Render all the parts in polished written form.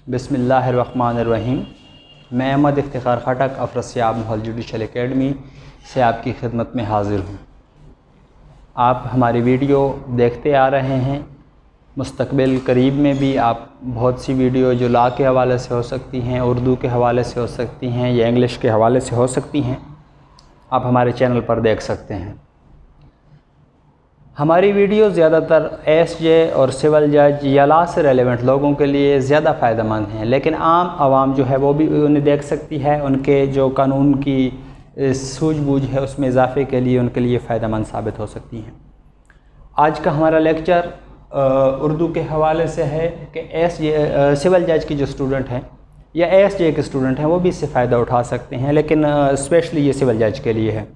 बिस्मिल्लाहिर्रहमानिर्रहीम। मैं अहमद इफ्तिखार खटक अफरसियाब माहौल जुडिशल एकेडमी से आपकी खिदमत में हाज़िर हूँ। आप हमारी वीडियो देखते आ रहे हैं। मुस्तकबिल करीब में भी आप बहुत सी वीडियो जो लॉ के हवाले से हो सकती हैं, उर्दू के हवाले से हो सकती हैं या इंग्लिश के हवाले से हो सकती हैं, आप हमारे चैनल पर देख सकते हैं। हमारी वीडियो ज़्यादातर एसजे और सिविल जज या लॉ से रेलेवेंट लोगों के लिए ज़्यादा फ़ायदेमंद हैं, लेकिन आम आवाम जो है वो भी उन्हें देख सकती है। उनके जो कानून की सूझबूझ है उसमें इजाफ़े के लिए उनके लिए फ़ायदेमंद साबित हो सकती हैं। आज का हमारा लेक्चर उर्दू के हवाले से है कि सिविल जज के जो स्टूडेंट हैं या एसजे के स्टूडेंट हैं वो भी इससे फ़ायदा उठा सकते हैं, लेकिन स्पेशली ये सिविल जज के लिए है।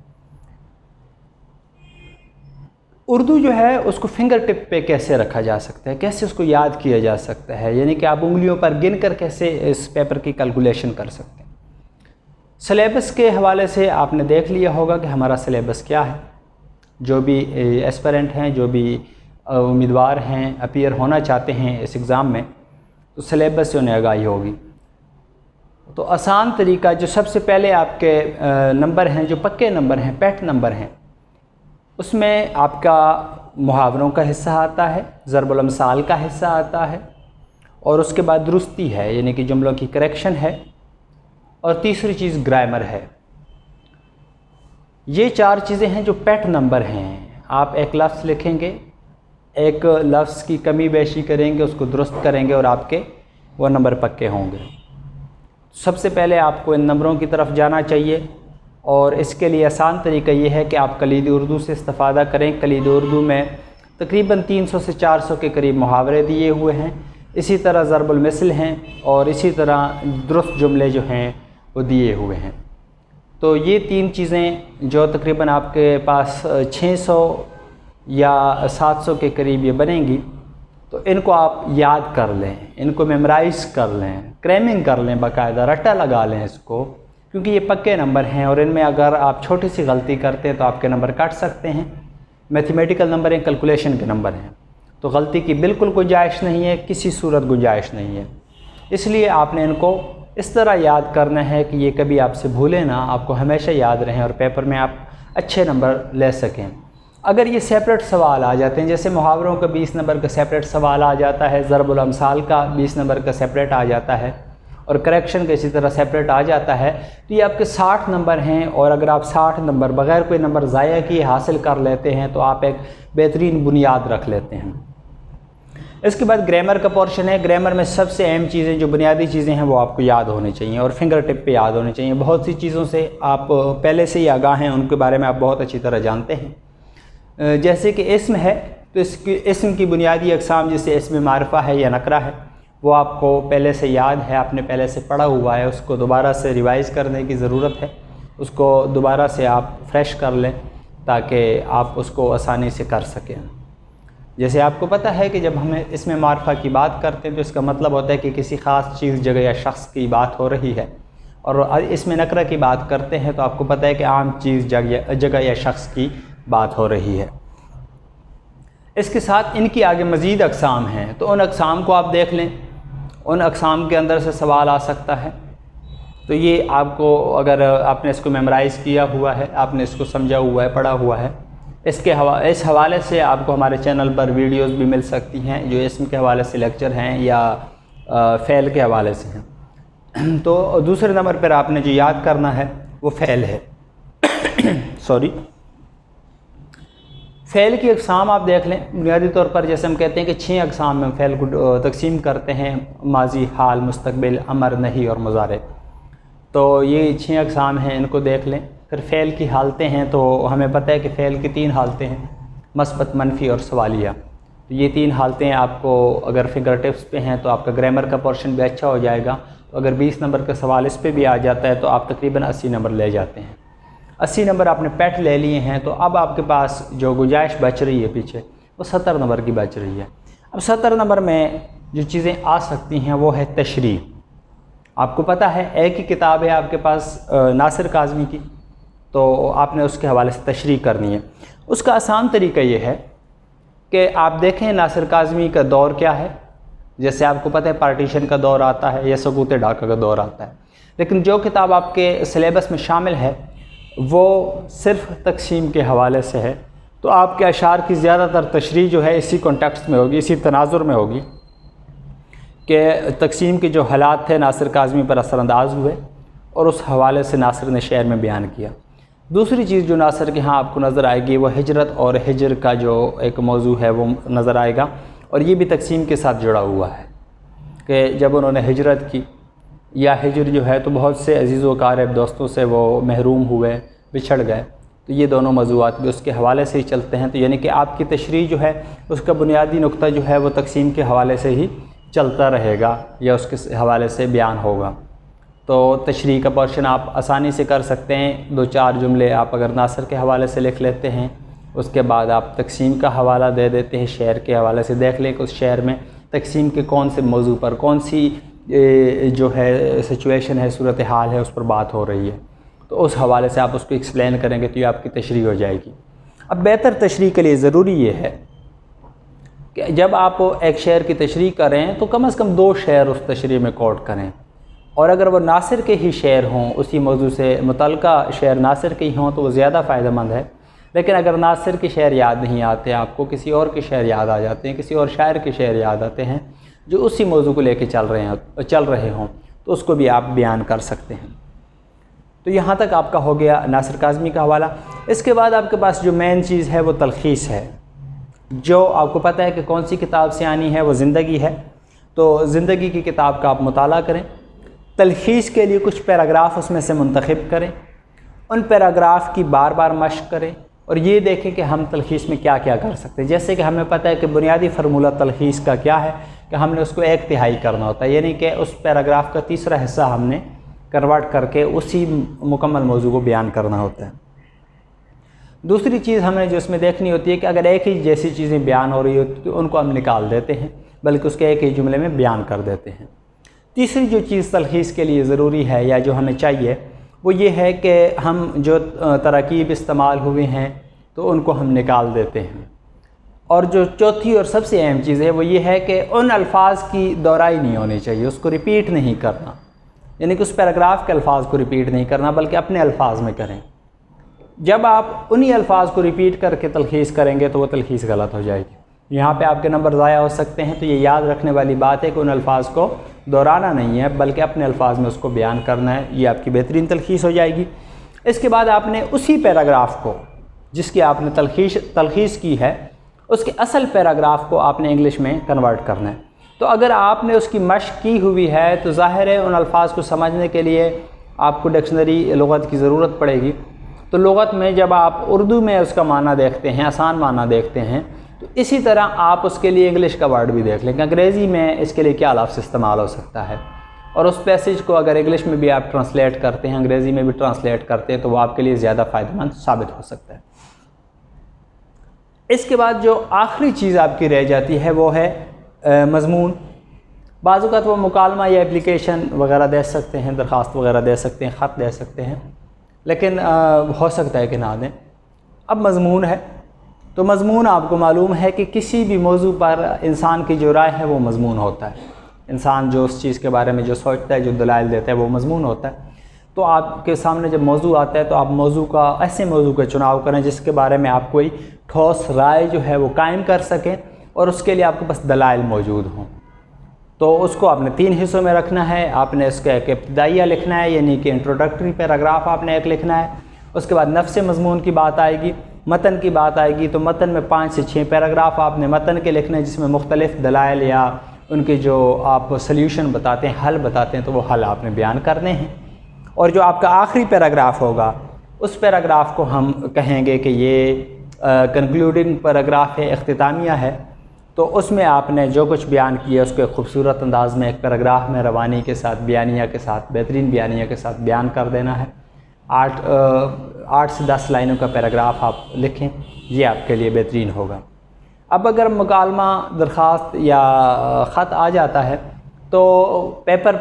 उर्दू जो है उसको फिंगर टिप पे कैसे रखा जा सकता है, कैसे उसको याद किया जा सकता है, यानी कि आप उंगलियों पर गिन कर कैसे इस पेपर की कैलकुलेशन कर सकते हैं। सिलेबस के हवाले से आपने देख लिया होगा कि हमारा सिलेबस क्या है। जो भी एस्पिरेंट हैं, जो भी उम्मीदवार हैं, अपीयर होना चाहते हैं इस एग्ज़ाम में, तो सिलेबस से उन्हें आगाही होगी। तो आसान तरीका, जो सबसे पहले आपके नंबर हैं, जो पक्के नंबर हैं, पेट नंबर हैं, उसमें आपका मुहावरों का हिस्सा आता है, ज़रबुल अमसाल का हिस्सा आता है, और उसके बाद दुरुस्ती है यानी कि जुमलों की करेक्शन है, और तीसरी चीज़ ग्रामर है। ये चार चीज़ें हैं जो पेट नंबर हैं। आप एक लफ्ज़ लिखेंगे, एक लफ्ज़ की कमी बेशी करेंगे, उसको दुरुस्त करेंगे और आपके वो नंबर पक्के होंगे। सबसे पहले आपको इन नंबरों की तरफ जाना चाहिए, और इसके लिए आसान तरीका ये है कि आप कलीद उर्दू से इस्तेफ़ादा करें। कलीद उर्दू में तकरीबन 300 से 400 के करीब मुहावरे दिए हुए हैं, इसी तरह ज़रबुल मिसल हैं, और इसी तरह दुरुस्त जुमले जो हैं वो दिए हुए हैं। तो ये तीन चीज़ें जो तकरीबन आपके पास 600 या 700 के करीब ये बनेंगी, तो इनको आप याद कर लें, इनको मेमोराइज़ कर लें, क्रैमिंग कर लें, बाकायदा रट्टा लगा लें इसको, क्योंकि ये पक्के नंबर हैं और इनमें अगर आप छोटी सी गलती करते हैं तो आपके नंबर कट सकते हैं। मैथमेटिकल नंबर हैं, कैलकुलेशन के नंबर हैं, तो गलती की बिल्कुल गुंजाइश नहीं है, किसी सूरत गुंजाइश नहीं है। इसलिए आपने इनको इस तरह याद करना है कि ये कभी आपसे भूले ना, आपको हमेशा याद रहें और पेपर में आप अच्छे नंबर ले सकें। अगर ये सेपरेट सवाल आ जाते हैं, जैसे मुहावरों का 20 नंबर का सेपरेट सवाल आ जाता है, ज़रबुल अमसाल का 20 नंबर का सेपरेट आ जाता है, और करेक्शन का इसी तरह सेपरेट आ जाता है, तो ये आपके 60 नंबर हैं। और अगर आप 60 नंबर बग़ैर कोई नंबर ज़ाया किए हासिल कर लेते हैं तो आप एक बेहतरीन बुनियाद रख लेते हैं। इसके बाद ग्रामर का पोर्शन है। ग्रामर में सबसे अहम चीज़ें, जो बुनियादी चीज़ें हैं, वो आपको याद होनी चाहिए और फिंगर टिप पे याद होनी चाहिए। बहुत सी चीज़ों से आप पहले से ही आगाह हैं, उनके बारे में आप बहुत अच्छी तरह जानते हैं। जैसे कि इस्म है, तो इसकी इस्म की बुनियादी अक़साम, जैसे इस्म मारिफ़ा है या नकरा है, वो आपको पहले से याद है, आपने पहले से पढ़ा हुआ है। उसको दोबारा से रिवाइज़ करने की ज़रूरत है, उसको दोबारा से आप फ्रेश कर लें ताकि आप उसको आसानी से कर सकें। जैसे आपको पता है कि जब हम इसमें मारिफ़ा की बात करते हैं तो इसका मतलब होता है कि किसी ख़ास चीज़, जगह या शख्स की बात हो रही है, और इसमें नकरा की बात करते हैं तो आपको पता है कि आम चीज़, जगह या शख्स की बात हो रही है। इसके साथ इनकी आगे मज़ीद अक़साम हैं, तो उन अक़साम को आप देख लें। उन अक़साम के अंदर से सवाल आ सकता है, तो ये आपको, अगर आपने इसको मेमोराइज़ किया हुआ है, आपने इसको समझा हुआ है, पढ़ा हुआ है, इस हवाले से आपको हमारे चैनल पर वीडियोस भी मिल सकती हैं जो इसम के हवाले से लेक्चर हैं या फ़ेल के हवाले से हैं। तो दूसरे नंबर पर आपने जो याद करना है वो फ़ेल है। सॉरी, फ़ेल की अक़साम आप देख लें। बुनियादी तौर पर जैसे हम कहते हैं कि 6 अक़साम में फ़ेल को तकसीम करते हैं: माजी, हाल, मुस्तक़बिल, अमर, नही और मुज़ारे। तो ये 6 अक़साम हैं, इनको देख लें। फिर फ़ेल की हालतें हैं, तो हमें पता है कि फ़ेल की 3 हालतें हैं: मस्बत, मनफ़ी और सवालिया। तो ये 3 हालतें आपको अगर फिंगर टिप्स पे हैं तो आपका ग्रामर का पोर्शन भी अच्छा हो जाएगा। तो अगर 20 नंबर का सवाल इस पर भी आ जाता है तो आप तकरीबन 80 नंबर ले जाते हैं। 80 नंबर आपने पेट ले लिए हैं, तो अब आपके पास जो गुंजाइश बच रही है पीछे, वो 70 नंबर की बच रही है। अब 70 नंबर में जो चीज़ें आ सकती हैं वो है तशरीह। आपको पता है एक ही किताब है आपके पास नासिर काज़मी की, तो आपने उसके हवाले से तशरीह करनी है। उसका आसान तरीका ये है कि आप देखें नासिर काज़मी का दौर क्या है, जैसे आपको पता है पार्टीशन का दौर आता है या सकूत ढाका का दौर आता है। लेकिन जो किताब आपके सिलेबस में शामिल है वो सिर्फ़ तकसीम के हवाले से है, तो आपके अशार की ज़्यादातर तशरीह जो है इसी कॉन्टेक्स्ट में होगी, इसी तनाजुर में होगी कि तकसीम के जो हालात थे नासिर काज़मी पर असरअंदाज हुए और उस हवाले से नासिर ने शेर में बयान किया। दूसरी चीज़ जो नासिर के यहाँ आपको नज़र आएगी वो हिजरत और हिजर का जो एक मौजू है वो नज़र आएगा, और ये भी तकसीम के साथ जुड़ा हुआ है कि जब उन्होंने हिजरत की या हिजर जो है तो बहुत से अजीज़ व क़ारिब दोस्तों से वो महरूम हुए, बिछड़ गए, तो ये दोनों मौज़ूआत भी उसके हवाले से ही चलते हैं। तो यानी कि आपकी तशरीह जो है उसका बुनियादी नुक्ता जो है वो तकसीम के हवाले से ही चलता रहेगा या उसके हवाले से बयान होगा। तो तशरीह का पोर्शन आप आसानी से कर सकते हैं। 2-4 जुमले आप अगर नासिर के हवाले से लिख लेते हैं, उसके बाद आप तकसीम का हवाला दे देते हैं, शेर के हवाले से देख लें कि उस शेर में तकसीम के कौन से मौजू पर कौन सी जो है सिचुएशन है, सूरत हाल है, उस पर बात हो रही है, तो उस हवाले से आप उसको एक्सप्लेन करेंगे तो ये आपकी तशरीह हो जाएगी। अब बेहतर तशरीह के लिए ज़रूरी ये है कि जब आप एक शेर की तशरीह करें तो कम से कम 2 शेर उस तशरीह में कोट करें, और अगर वो नासिर के ही शेर हों, उसी मौजू से मुतल्लिका शेर नासिर के ही हों तो वो ज़्यादा फ़ायदेमंद है। लेकिन अगर नासिर के शेर याद नहीं आते, आपको किसी और के शेर याद आ जाते हैं, किसी और शायर के शेर याद आते हैं जो उसी मौजू को लेके चल रहे हों, तो उसको भी आप बयान कर सकते हैं। तो यहाँ तक आपका हो गया नासिर काज़मी का हवाला। इसके बाद आपके पास जो मेन चीज़ है वो तलख़ीस है, जो आपको पता है कि कौन सी किताब से आनी है, वो ज़िंदगी है। तो ज़िंदगी की किताब का आप मुताला करें, तलख़ीस के लिए कुछ पैराग्राफ उसमें से मुंतखब करें, उन पैराग्राफ की बार बार मश्क करें और ये देखें कि हम तलख़ीस में क्या क्या कर सकते हैं। जैसे कि हमें पता है कि बुनियादी फार्मूला तलख़ीस का क्या है कि हमने उसको 1/3 करना होता है, यानी कि उस पैराग्राफ का तीसरा हिस्सा हमने कन्वर्ट करके उसी मुकम्मल मौजू को बयान करना होता है। दूसरी चीज़ हमें जो इसमें देखनी होती है कि अगर एक ही जैसी चीज़ें बयान हो रही होती तो उनको हम निकाल देते हैं, बल्कि उसके एक ही जुमले में बयान कर देते हैं। तीसरी जो चीज़ तलख़ीस के लिए ज़रूरी है या जो हमें चाहिए वो ये है कि हम जो तरकीब इस्तेमाल हुए हैं तो उनको हम निकाल देते हैं। और जो चौथी और सबसे अहम चीज़ है वो ये है कि उन अल्फाज की दोहराई नहीं होनी चाहिए, उसको रिपीट नहीं करना, यानी कि उस पैराग्राफ के अल्फाज को रिपीट नहीं करना बल्कि अपने अल्फाज में करें। जब आप उन्हीं अल्फाज को रिपीट करके तलख़ीस करेंगे तो वो तलख़ीस गलत हो जाएगी, यहाँ पे आपके नंबर ज़ाया हो सकते हैं। तो ये याद रखने वाली बात है कि उन अल्फाज को दोहराना नहीं है बल्कि अपने अल्फाज में उसको बयान करना है, ये आपकी बेहतरीन तलख़ीस हो जाएगी। इसके बाद आपने उसी पैराग्राफ को जिसकी आपने तलख़ीस की है उसके असल पैराग्राफ को आपने इंग्लिश में कन्वर्ट करना है। तो अगर आपने उसकी मश्क की हुई है तो ज़ाहिर है उन अल्फाज को समझने के लिए आपको डिक्शनरी लुग़त की ज़रूरत पड़ेगी। तो लुग़त में जब आप उर्दू में उसका माना देखते हैं, आसान माना देखते हैं, तो इसी तरह आप उसके लिए इंग्लिश का वर्ड भी देख लें कि अंग्रेज़ी में इसके लिए क्या लफ्ज़ इस्तेमाल हो सकता है, और उस पैसेज को अगर इंग्लिश में भी आप ट्रांसलेट करते हैं, अंग्रेज़ी में भी ट्रांसलेट करते हैं, तो वो आपके लिए ज़्यादा फ़ायदेमंद साबित हो सकता है। इसके बाद जो आखिरी चीज़ आपकी रह जाती है वो है मज़मून। बाज़ औक़ात वो मुकालमा या एप्लीकेशन वगैरह दे सकते हैं, दरख्वास्त वगैरह दे सकते हैं, ख़त दे सकते हैं, लेकिन हो सकता है कि ना दें। अब मज़मून है तो मज़मून आपको मालूम है कि किसी भी मौजू पर इंसान की जो राय है वो मज़मून होता है। इंसान जो उस चीज़ के बारे में जो सोचता है, जो दलाइल देता है, वो मज़मून होता है। तो आपके सामने जब मौजू आता है तो आप मौजू का ऐसे मौजू का चुनाव करें जिसके बारे में आप कोई ठोस राय जो है वो कायम कर सकें और उसके लिए आपके पास दलाइल मौजूद हों। तो उसको आपने 3 हिस्सों में रखना है। आपने उसका एक इब्तिदाइया लिखना है, यानी कि इंट्रोडक्टरी पैराग्राफ आपने एक लिखना है। उसके बाद नफ्स मज़मून की बात आएगी, मतन की बात आएगी, तो मतन में 5 से 6 पैराग्राफ आपने मतन के लिखने हैं जिसमें मुख्तलिफ़ दलाइल या उनके जो आप सल्यूशन बताते हैं, हल बताते हैं, तो वो हल आपने बयान करने हैं। और जो आपका आखिरी पैराग्राफ होगा उस पैराग्राफ को हम कहेंगे कि ये कंक्लूडिंग पैराग्राफ है, इख्तितामिया है। तो उसमें आपने जो कुछ बयान किया उसको एक खूबसूरत अंदाज़ में एक पैराग्राफ में रवानी के साथ, बयानिया के साथ, बेहतरीन बयानिया के साथ बयान कर देना है। 8 से 10 लाइनों का पैराग्राफ आप लिखें, ये आपके लिए बेहतरीन होगा। अब अगर मुकालमा, दरख्वास्त या ख़त आ जाता है तो पेपर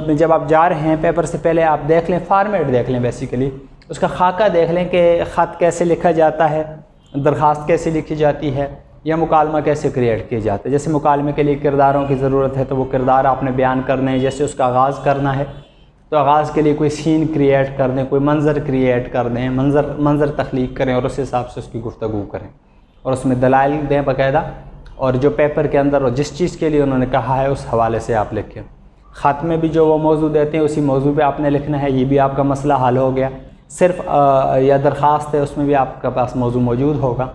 में जब आप जा रहे हैं, पेपर से पहले आप देख लें, फार्मेट देख लें, बेसिकली उसका खाका देख लें कि ख़त कैसे लिखा जाता है, दरख्वास्त कैसे लिखी जाती है, या मुकालमा कैसे क्रिएट किए जाते हैं। जैसे मुकालमे के लिए किरदारों की ज़रूरत है तो वो किरदार आपने बयान करने हैं। जैसे उसका आगाज़ करना है तो आगाज़ के लिए कोई सीन क्रिएट कर दें, कोई मंज़र क्रिएट कर दें, मंज़र तख्लीक करें और उस हिसाब से उसकी गुफ्तगू करें और उसमें दलाइल दें बाकायदा, और जो पेपर के अंदर और जिस चीज़ के लिए उन्होंने कहा है उस हवाले से आप लिखें। ख़त में भी जो वो मौजू देते हैं उसी मौजू पे आपने लिखना है, ये भी आपका मसला हल हो गया। सिर्फ या दरख्वास्त है उसमें भी आपके पास मौजू मौजूद होगा।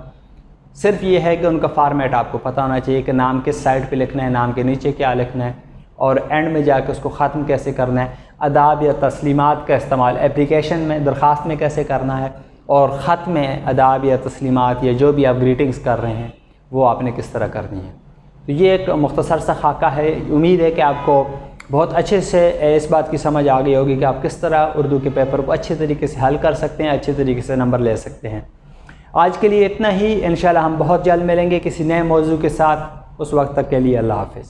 सिर्फ ये है कि उनका फ़ार्मेट आपको पता होना चाहिए कि नाम किस साइड पे लिखना है, नाम के नीचे क्या लिखना है और एंड में जाके उसको ख़त्म कैसे करना है। अदाब या तस्लीमात का इस्तेमाल एप्लीकेशन में, दरख्वास्त में कैसे करना है और ख़त में अदाब या तस्लीमात या जो भी आप ग्रीटिंग्स कर रहे हैं वो आपने किस तरह करनी है। तो ये एक मुख्तसर सा खाका है। उम्मीद है कि आपको बहुत अच्छे से इस बात की समझ आ गई होगी कि आप किस तरह उर्दू के पेपर को अच्छे तरीके से हल कर सकते हैं, अच्छे तरीके से नंबर ले सकते हैं। आज के लिए इतना ही। इंशाल्लाह हम बहुत जल्द मिलेंगे किसी नए मौजू के साथ। उस वक्त तक के लिए अल्लाह हाफ़िज़।